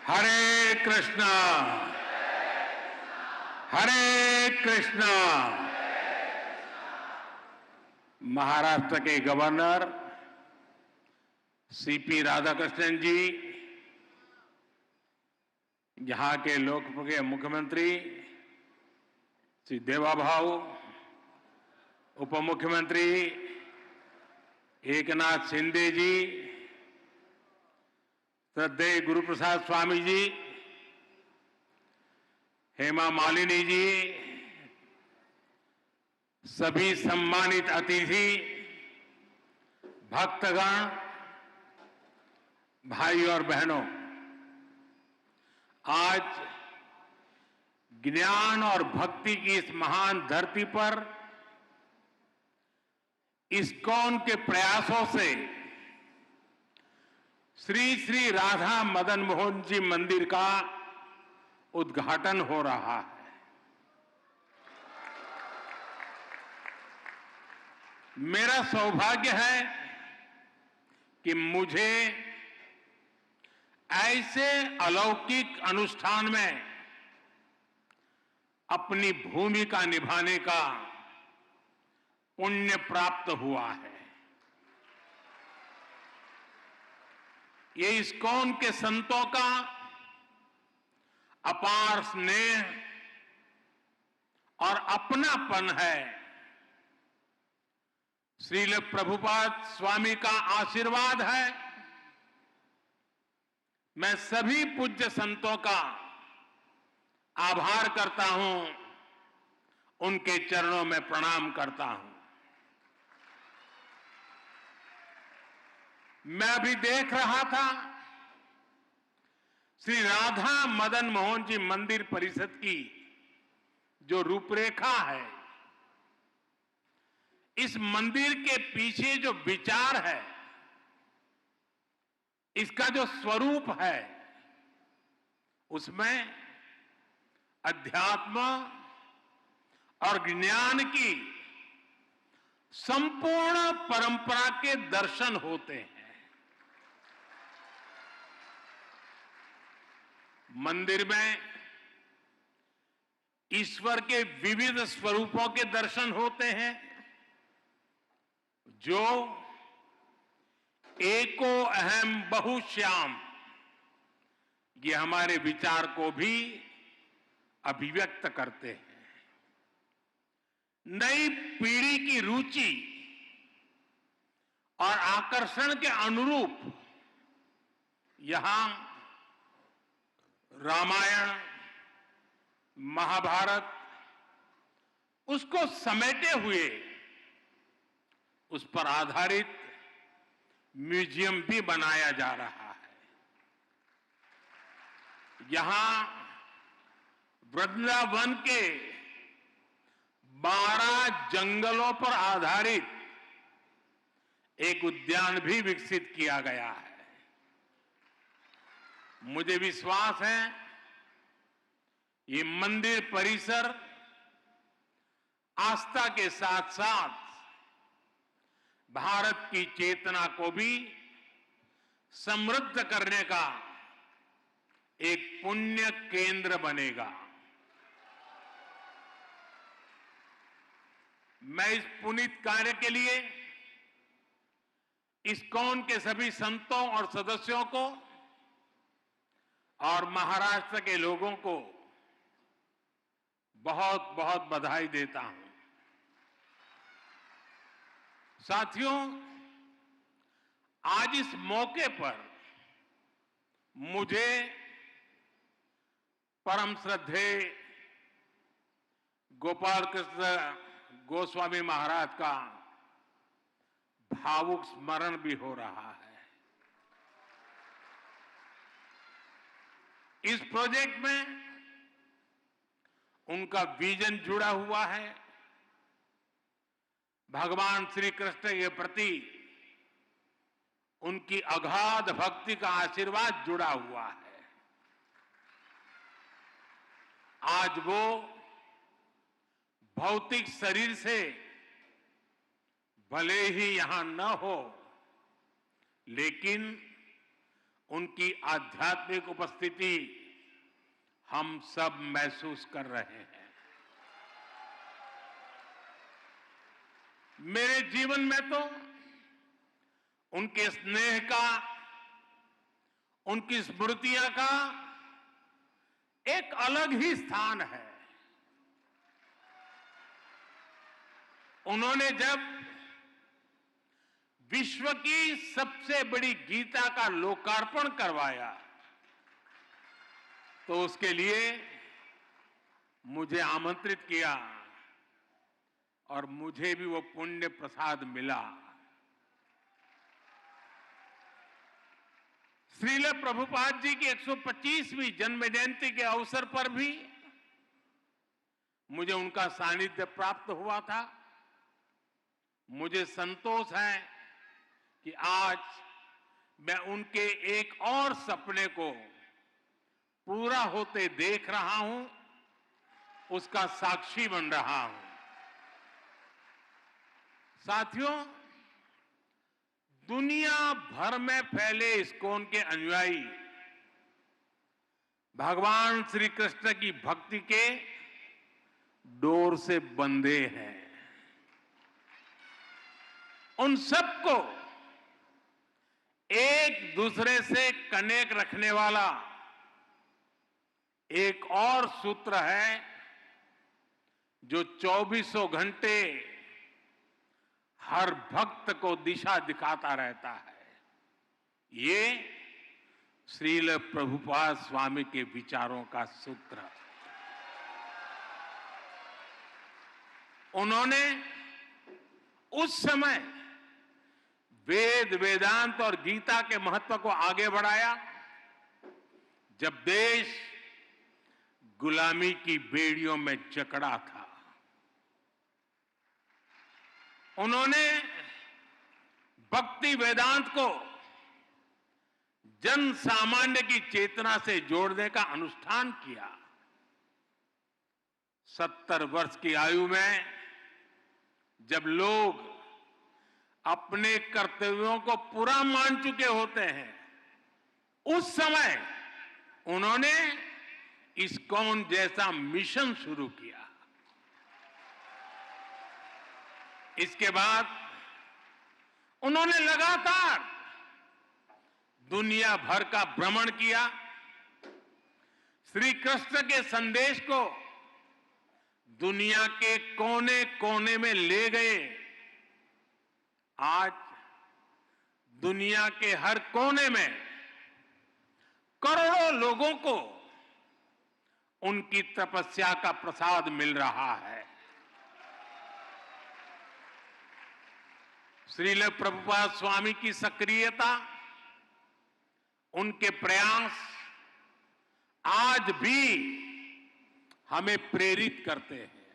हरे कृष्णा हरे कृष्णा। महाराष्ट्र के governor CP Radhakrishnan जी, यहां के लोकप्रिय मुख्यमंत्री श्री देवाभाऊ, उप मुख्यमंत्री एकनाथ शिंदे जी, श्रद्धेय गुरुप्रसाद स्वामी जी, हेमा मालिनी जी, सभी सम्मानित अतिथि, भक्तगण, भाई और बहनों, आज ज्ञान और भक्ति की इस महान धरती पर इस्कॉन के प्रयासों से श्री श्री राधा मदन मोहन जी मंदिर का उद्घाटन हो रहा है। मेरा सौभाग्य है कि मुझे ऐसे अलौकिक अनुष्ठान में अपनी भूमिका निभाने का पुण्य प्राप्त हुआ है। ये इस्कॉन के संतों का अपार स्नेह और अपनापन है। श्रील प्रभुपाद स्वामी का आशीर्वाद है। मैं सभी पूज्य संतों का आभार करता हूं, उनके चरणों में प्रणाम करता हूं। मैं अभी देख रहा था श्री राधा मदन मोहन जी मंदिर परिषद की जो रूपरेखा है, इस मंदिर के पीछे जो विचार है, इसका जो स्वरूप है, उसमें अध्यात्म और ज्ञान की संपूर्ण परंपरा के दर्शन होते हैं। मंदिर में ईश्वर के विविध स्वरूपों के दर्शन होते हैं, जो एको अहम बहुश्याम, ये हमारे विचार को भी अभिव्यक्त करते हैं। नई पीढ़ी की रुचि और आकर्षण के अनुरूप यहां रामायण, महाभारत, उसको समेटे हुए उस पर आधारित म्यूजियम भी बनाया जा रहा है। यहां वृंदावन के 12 जंगलों पर आधारित एक उद्यान भी विकसित किया गया है। मुझे विश्वास है ये मंदिर परिसर आस्था के साथ साथ भारत की चेतना को भी समृद्ध करने का एक पुण्य केंद्र बनेगा। मैं इस पुनीत कार्य के लिए इस्कॉन के सभी संतों और सदस्यों को और महाराष्ट्र के लोगों को बहुत बहुत बधाई देता हूं। साथियों, आज इस मौके पर मुझे परम श्रद्धेय गोपाल कृष्ण गोस्वामी महाराज का भावुक स्मरण भी हो रहा है। इस प्रोजेक्ट में उनका विजन जुड़ा हुआ है, भगवान श्री कृष्ण के प्रति उनकी अगाध भक्ति का आशीर्वाद जुड़ा हुआ है। आज वो भौतिक शरीर से भले ही यहां न हो, लेकिन उनकी आध्यात्मिक उपस्थिति हम सब महसूस कर रहे हैं। मेरे जीवन में तो उनके स्नेह का, उनकी स्मृतियां का एक अलग ही स्थान है। उन्होंने जब विश्व की सबसे बड़ी गीता का लोकार्पण करवाया तो उसके लिए मुझे आमंत्रित किया और मुझे भी वो पुण्य प्रसाद मिला। श्रील प्रभुपाद जी की 125वीं जन्म जयंती के अवसर पर भी मुझे उनका सानिध्य प्राप्त हुआ था। मुझे संतोष है कि आज मैं उनके एक और सपने को पूरा होते देख रहा हूं, उसका साक्षी बन रहा हूं। साथियों, दुनिया भर में फैले इस्कॉन के अनुयायी भगवान श्री कृष्ण की भक्ति के डोर से बंधे हैं। उन सबको एक दूसरे से कनेक्ट रखने वाला एक और सूत्र है जो 24 घंटे हर भक्त को दिशा दिखाता रहता है। ये श्रील प्रभुपाद स्वामी के विचारों का सूत्र। उन्होंने उस समय वेद, वेदांत और गीता के महत्व को आगे बढ़ाया जब देश गुलामी की बेड़ियों में जकड़ा था। उन्होंने भक्ति वेदांत को जन सामान्य की चेतना से जोड़ने का अनुष्ठान किया। 70 वर्ष की आयु में जब लोग अपने कर्तव्यों को पूरा मान चुके होते हैं, उस समय उन्होंने इस्कॉन जैसा मिशन शुरू किया। इसके बाद उन्होंने लगातार दुनिया भर का भ्रमण किया, श्री कृष्ण के संदेश को दुनिया के कोने कोने में ले गए। आज दुनिया के हर कोने में करोड़ों लोगों को उनकी तपस्या का प्रसाद मिल रहा है। श्रील प्रभुपाद स्वामी की सक्रियता, उनके प्रयास आज भी हमें प्रेरित करते हैं।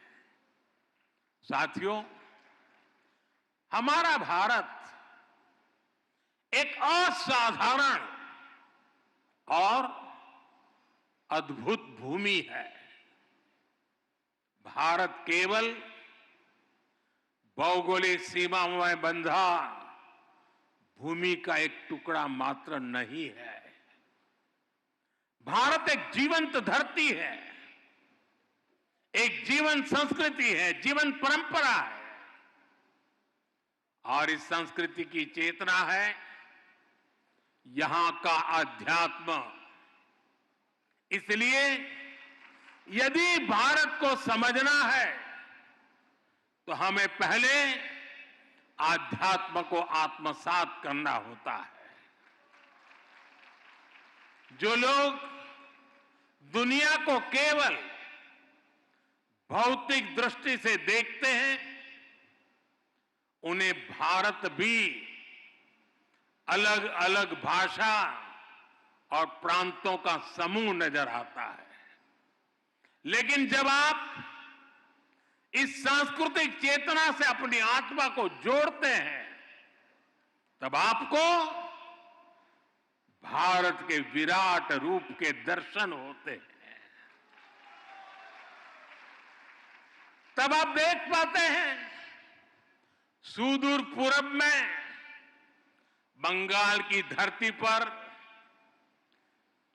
साथियों, हमारा भारत एक असाधारण और अद्भुत भूमि है। भारत केवल भौगोलिक सीमाओं में बंधा भूमि का एक टुकड़ा मात्र नहीं है। भारत एक जीवंत धरती है, एक जीवन संस्कृति है, जीवन परंपरा है और इस संस्कृति की चेतना है यहां का अध्यात्म। इसलिए यदि भारत को समझना है तो हमें पहले आध्यात्म को आत्मसात करना होता है। जो लोग दुनिया को केवल भौतिक दृष्टि से देखते हैं, उन्हें भारत भी अलग अलग भाषा और प्रांतों का समूह नजर आता है। लेकिन जब आप इस सांस्कृतिक चेतना से अपनी आत्मा को जोड़ते हैं, तब आपको भारत के विराट रूप के दर्शन होते हैं। तब आप देख पाते हैं सुदूर पूरब में बंगाल की धरती पर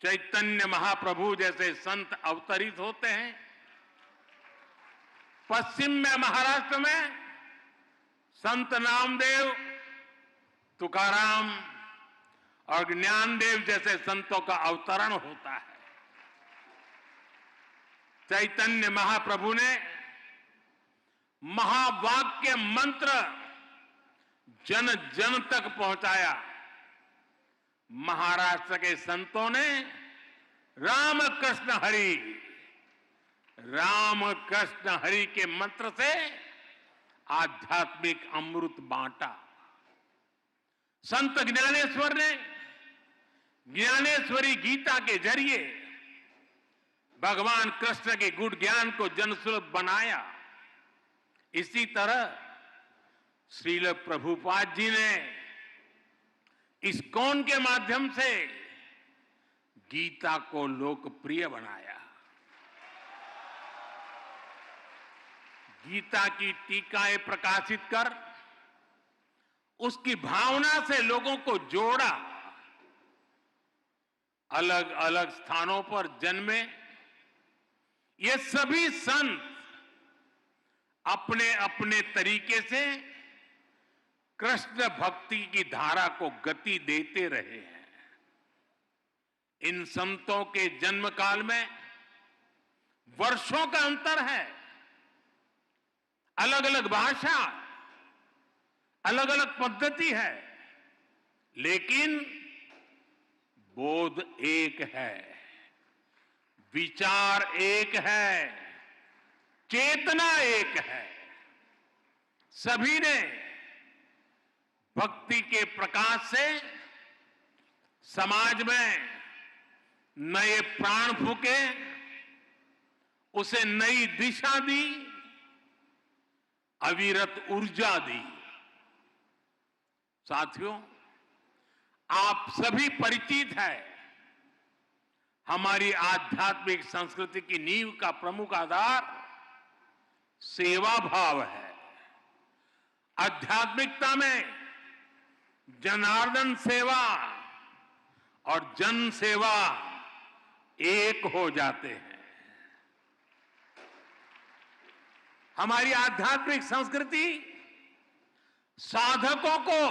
चैतन्य महाप्रभु जैसे संत अवतरित होते हैं। पश्चिम में महाराष्ट्र में संत नामदेव, तुकाराम और ज्ञानदेव जैसे संतों का अवतरण होता है। चैतन्य महाप्रभु ने महावाक्य मंत्र जन जन तक पहुंचाया। महाराष्ट्र के संतों ने राम कृष्ण हरि के मंत्र से आध्यात्मिक अमृत बांटा। संत ज्ञानेश्वर ने ज्ञानेश्वरी गीता के जरिए भगवान कृष्ण के गुण ज्ञान को जनसुलभ बनाया। इसी तरह श्रील प्रभुपाद जी ने इस्कॉन के माध्यम से गीता को लोकप्रिय बनाया। गीता की टीकाएं प्रकाशित कर उसकी भावना से लोगों को जोड़ा। अलग अलग स्थानों पर जन्मे ये सभी संत अपने अपने तरीके से कृष्ण भक्ति की धारा को गति देते रहे हैं। इन संतों के जन्म काल में वर्षों का अंतर है, अलग अलग भाषा, अलग अलग पद्धति है, लेकिन बोध एक है, विचार एक है, चेतना एक है। सभी ने भक्ति के प्रकाश से समाज में नए प्राण फूके, उसे नई दिशा दी, अविरत ऊर्जा दी। साथियों, आप सभी परिचित है, हमारी आध्यात्मिक संस्कृति की नींव का प्रमुख आधार सेवा भाव है। आध्यात्मिकता में जनार्दन सेवा और जन सेवा एक हो जाते हैं। हमारी आध्यात्मिक संस्कृति साधकों को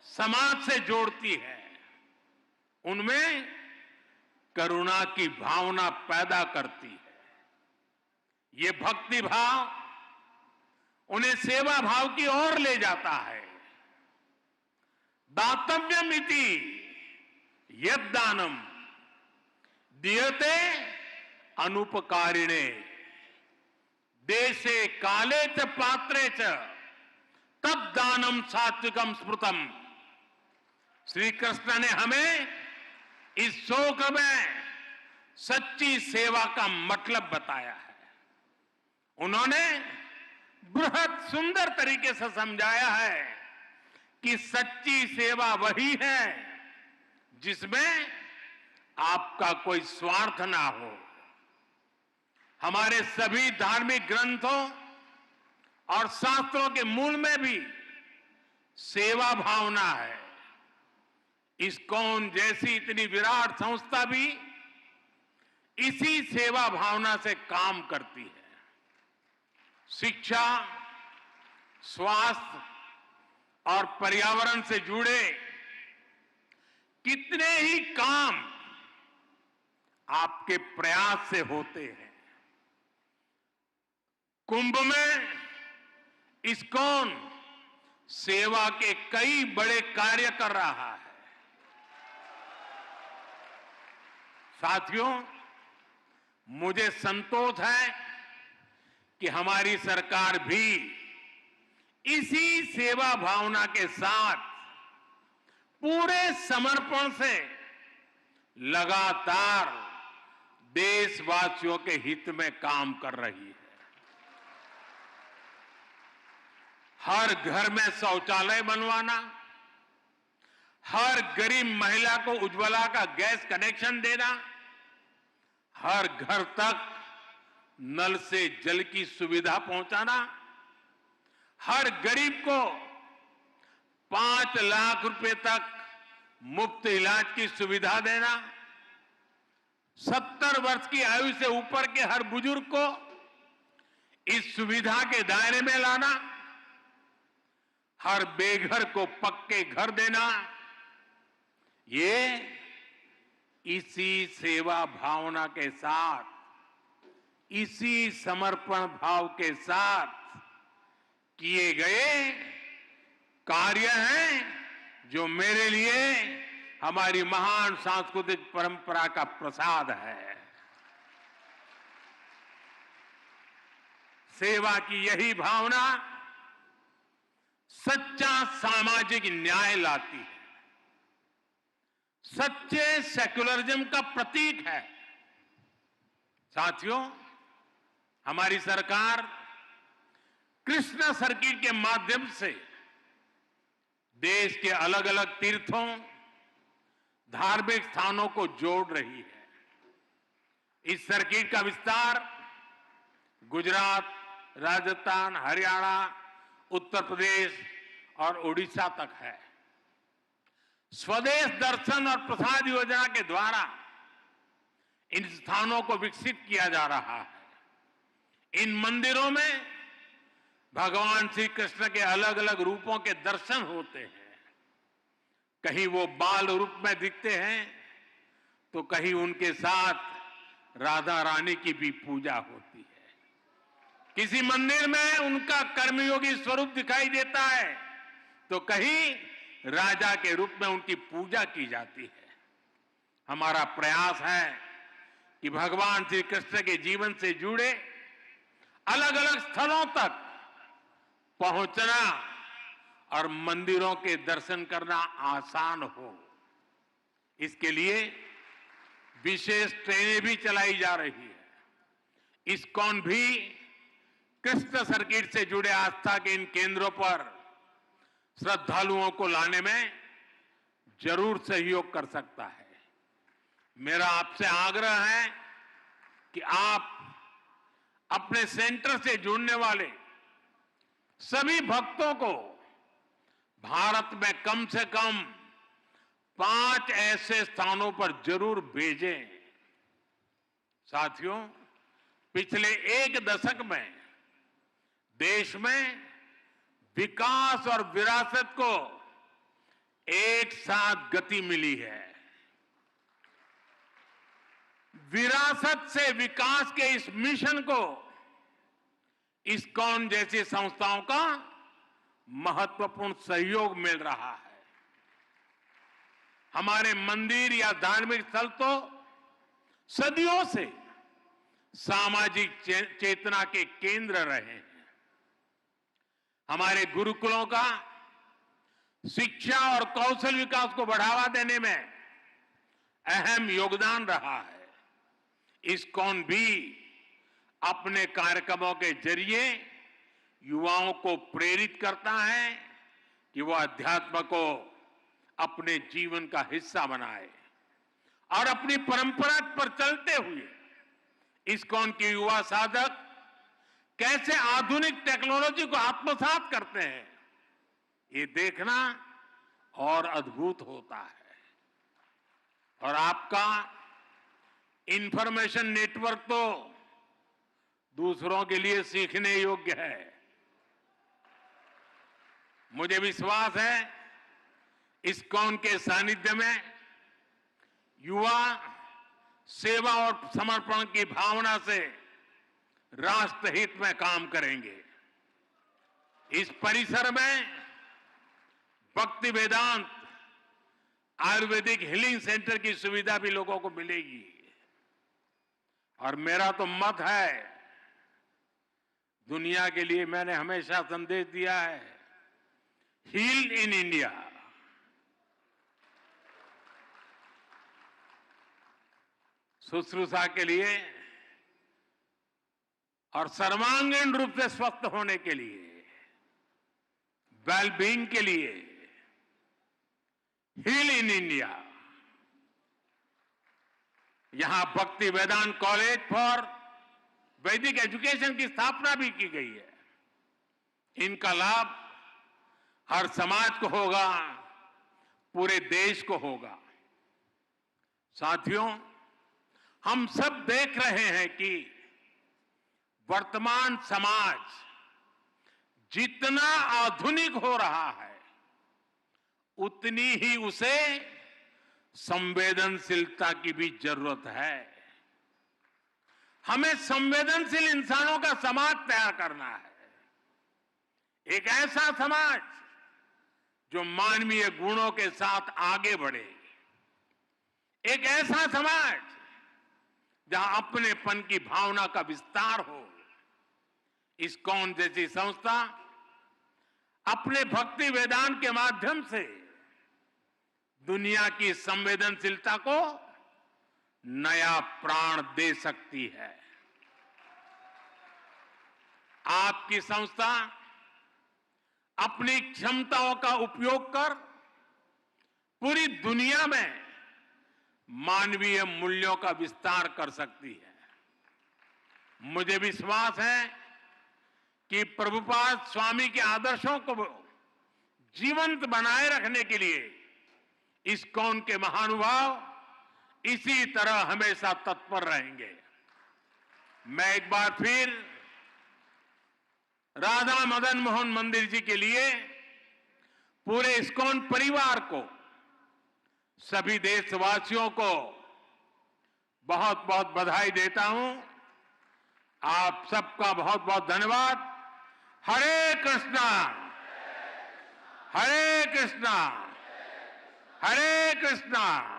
समाज से जोड़ती है, उनमें करुणा की भावना पैदा करती है। ये भक्ति भाव उन्हें सेवा भाव की ओर ले जाता है। दातव्यमिति यद्दानम दीयते अनुपकारिणे देशे काले च पात्रे च तद दानम सात्विकम स्मृतम। श्री कृष्ण ने हमें इस शोक में सच्ची सेवा का मतलब बताया है। उन्होंने बृहद सुंदर तरीके से समझाया है कि सच्ची सेवा वही है जिसमें आपका कोई स्वार्थ ना हो। हमारे सभी धार्मिक ग्रंथों और शास्त्रों के मूल में भी सेवा भावना है। इस्कॉन जैसी इतनी विराट संस्था भी इसी सेवा भावना से काम करती है। शिक्षा, स्वास्थ्य और पर्यावरण से जुड़े कितने ही काम आपके प्रयास से होते हैं। कुंभ में इस्कॉन सेवा के कई बड़े कार्य कर रहा है। साथियों, मुझे संतोष है कि हमारी सरकार भी इसी सेवा भावना के साथ पूरे समर्पण से लगातार देशवासियों के हित में काम कर रही है। हर घर में शौचालय बनवाना, हर गरीब महिला को उज्ज्वला का गैस कनेक्शन देना, हर घर तक नल से जल की सुविधा पहुंचाना, हर गरीब को 5 लाख रुपए तक मुफ्त इलाज की सुविधा देना, 70 वर्ष की आयु से ऊपर के हर बुजुर्ग को इस सुविधा के दायरे में लाना, हर बेघर को पक्के घर देना, ये इसी सेवा भावना के साथ, इसी समर्पण भाव के साथ किए गए कार्य हैं जो मेरे लिए हमारी महान सांस्कृतिक परंपरा का प्रसाद है। सेवा की यही भावना सच्चा सामाजिक न्याय लाती है, सच्चे सेक्युलरिज्म का प्रतीक है। साथियों, हमारी सरकार कृष्ण सर्किट के माध्यम से देश के अलग अलग तीर्थों, धार्मिक स्थानों को जोड़ रही है। इस सर्किट का विस्तार गुजरात, राजस्थान, हरियाणा, उत्तर प्रदेश और उड़ीसा तक है। स्वदेश दर्शन और प्रसाद योजना के द्वारा इन स्थानों को विकसित किया जा रहा है। इन मंदिरों में भगवान श्री कृष्ण के अलग अलग रूपों के दर्शन होते हैं। कहीं वो बाल रूप में दिखते हैं तो कहीं उनके साथ राधा रानी की भी पूजा होती है। किसी मंदिर में उनका कर्मयोगी स्वरूप दिखाई देता है तो कहीं राजा के रूप में उनकी पूजा की जाती है। हमारा प्रयास है कि भगवान श्री कृष्ण के जीवन से जुड़े अलग अलग स्थलों तक पहुंचना और मंदिरों के दर्शन करना आसान हो। इसके लिए विशेष ट्रेनें भी चलाई जा रही है। इस्कॉन भी कृष्ण सर्किट से जुड़े आस्था के इन केंद्रों पर श्रद्धालुओं को लाने में जरूर सहयोग कर सकता है। मेरा आपसे आग्रह है कि आप अपने सेंटर से जुड़ने वाले सभी भक्तों को भारत में कम से कम 5 ऐसे स्थानों पर जरूर भेजें। साथियों, पिछले 1 दशक में देश में विकास और विरासत को एक साथ गति मिली है। विरासत से विकास के इस मिशन को इस्कॉन जैसी संस्थाओं का महत्वपूर्ण सहयोग मिल रहा है। हमारे मंदिर या धार्मिक स्थल तो सदियों से सामाजिक चेतना के केंद्र रहे हैं। हमारे गुरुकुलों का शिक्षा और कौशल विकास को बढ़ावा देने में अहम योगदान रहा है। इस्कॉन भी अपने कार्यक्रमों के जरिए युवाओं को प्रेरित करता है कि वह अध्यात्म को अपने जीवन का हिस्सा बनाए और अपनी परंपरा पर चलते हुए इस्कॉन के युवा साधक कैसे आधुनिक टेक्नोलॉजी को आत्मसात करते हैं, ये देखना और अद्भुत होता है। और आपका इंफॉर्मेशन नेटवर्क तो दूसरों के लिए सीखने योग्य है। मुझे विश्वास है इस्कॉन के सानिध्य में युवा सेवा और समर्पण की भावना से राष्ट्रहित में काम करेंगे। इस परिसर में भक्ति वेदांत आयुर्वेदिक हीलिंग सेंटर की सुविधा भी लोगों को मिलेगी। और मेरा तो मत है, दुनिया के लिए मैंने हमेशा संदेश दिया है, हील इन इंडिया। शुश्रूषा के लिए और सर्वांगीण रूप से स्वस्थ होने के लिए, वेलबींग के लिए हील इन इंडिया। यहां भक्ति वेदांत कॉलेज फॉर वैदिक एजुकेशन की स्थापना भी की गई है। इनका लाभ हर समाज को होगा, पूरे देश को होगा। साथियों, हम सब देख रहे हैं कि वर्तमान समाज जितना आधुनिक हो रहा है उतनी ही उसे संवेदनशीलता की भी जरूरत है। हमें संवेदनशील इंसानों का समाज तैयार करना है, एक ऐसा समाज जो मानवीय गुणों के साथ आगे बढ़े, एक ऐसा समाज जहां अपनेपन की भावना का विस्तार हो। इस्कॉन जैसी संस्था अपने भक्ति वेदांत के माध्यम से दुनिया की संवेदनशीलता को नया प्राण दे सकती है। आपकी संस्था अपनी क्षमताओं का उपयोग कर पूरी दुनिया में मानवीय मूल्यों का विस्तार कर सकती है। मुझे विश्वास है कि प्रभुपाद स्वामी के आदर्शों को जीवंत बनाए रखने के लिए इस्कॉन के महानुभाव इसी तरह हमेशा तत्पर रहेंगे। मैं एक बार फिर राधा मदन मोहन मंदिर जी के लिए पूरे इस्कॉन परिवार को, सभी देशवासियों को बहुत बहुत बधाई देता हूं। आप सबका बहुत बहुत धन्यवाद। हरे कृष्णा, हरे कृष्णा, हरे कृष्णा।